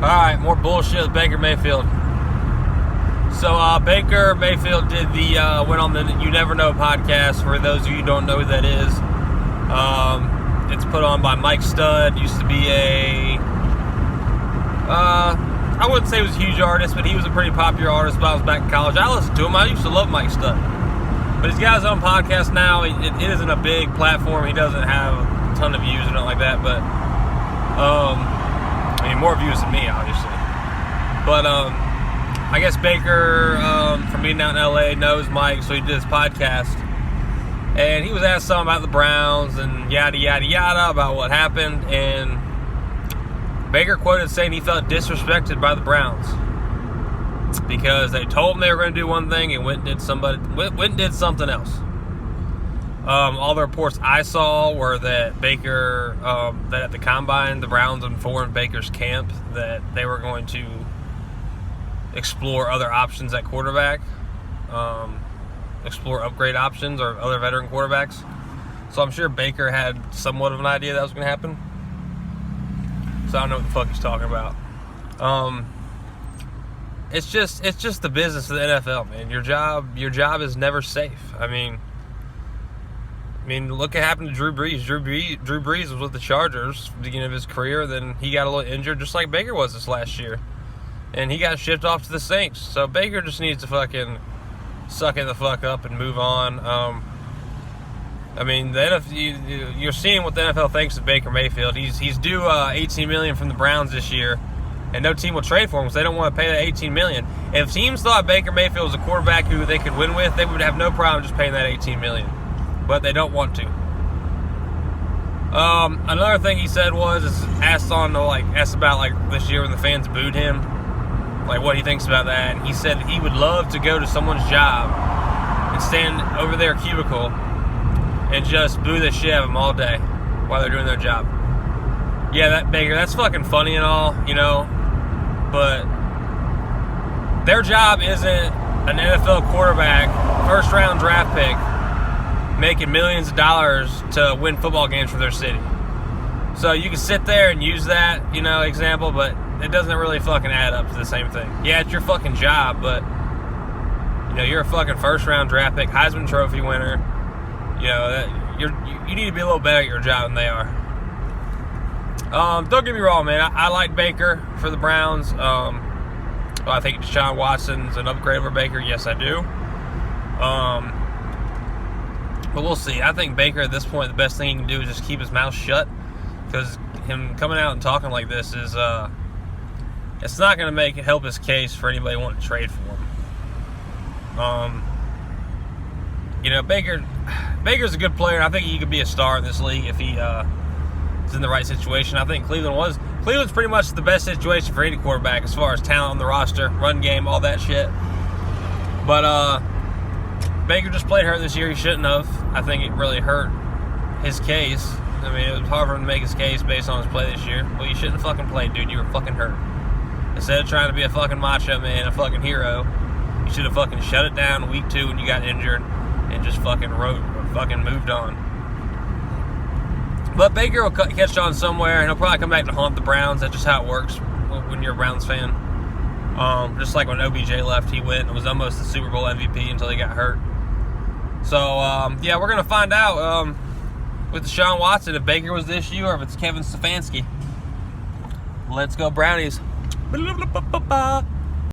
Alright, more bullshit with Baker Mayfield. So, Baker Mayfield went on the You Never Know podcast. For those of you who don't know who that is, it's put on by Mike Stud. Used to be I wouldn't say he was a huge artist, but he was a pretty popular artist when I was back in college. I listened to him. I used to love Mike Stud. But he's got his own podcast now. It isn't a big platform. He doesn't have a ton of views or nothing like that, but more views than me, obviously. But I guess Baker, from being down in LA, knows Mike, so he did his podcast. And he was asked something about the Browns and yada, yada, yada about what happened. And Baker quoted saying he felt disrespected by the Browns because they told him they were going to do one thing and went and did something else. All the reports I saw were that Baker, that at the Combine, the Browns informed Baker's camp that they were going to explore other options at quarterback, explore upgrade options or other veteran quarterbacks. So I'm sure Baker had somewhat of an idea that was going to happen. So I don't know what the fuck he's talking about. It's just the business of the NFL, man. Your job is never safe. I mean, look what happened to Drew Brees. Drew Brees was with the Chargers at the beginning of his career. Then he got a little injured, just like Baker was this last year. And he got shipped off to the Saints. So Baker just needs to fucking suck it the fuck up and move on. The NFL, you're seeing what the NFL thinks of Baker Mayfield. He's due $18 million from the Browns this year, and no team will trade for him because they don't want to pay that $18 million. If teams thought Baker Mayfield was a quarterback who they could win with, they would have no problem just paying that $18 million. But they don't want to. Another thing he said asked about this year when the fans booed him, what he thinks about that. And he said he would love to go to someone's job and stand over their cubicle and just boo the shit out of them all day while they're doing their job. Yeah, that Baker, that's fucking funny and all, but their job isn't an NFL quarterback, first round draft pick, making millions of dollars to win football games for their city. So you can sit there and use that, example, but it doesn't really fucking add up to the same thing. Yeah, it's your fucking job, but, you're a fucking first round draft pick, Heisman Trophy winner. You need to be a little better at your job than they are. Don't get me wrong, man. I like Baker for the Browns. I think Deshaun Watson's an upgrade over Baker. Yes, I do. But we'll see. I think Baker at this point, the best thing he can do is just keep his mouth shut, because him coming out and talking like this is it's not going to help his case for anybody wanting to trade for him. Baker's a good player. I think he could be a star in this league if he is in the right situation. I think Cleveland's pretty much the best situation for any quarterback as far as talent on the roster, run game, all that shit. But Baker just played hurt this year. He shouldn't have. I think it really hurt his case. It was hard for him to make his case based on his play this year. Well, you shouldn't have fucking played, dude. You were fucking hurt. Instead of trying to be a fucking macho man, a fucking hero, you should have fucking shut it down week 2 when you got injured and just fucking moved on. But Baker will catch on somewhere, and he'll probably come back to haunt the Browns. That's just how it works when you're a Browns fan. Just like when OBJ left, he went and was almost the Super Bowl MVP until he got hurt. So, we're going to find out with Deshaun Watson if Baker was the issue or if it's Kevin Stefanski. Let's go Brownies.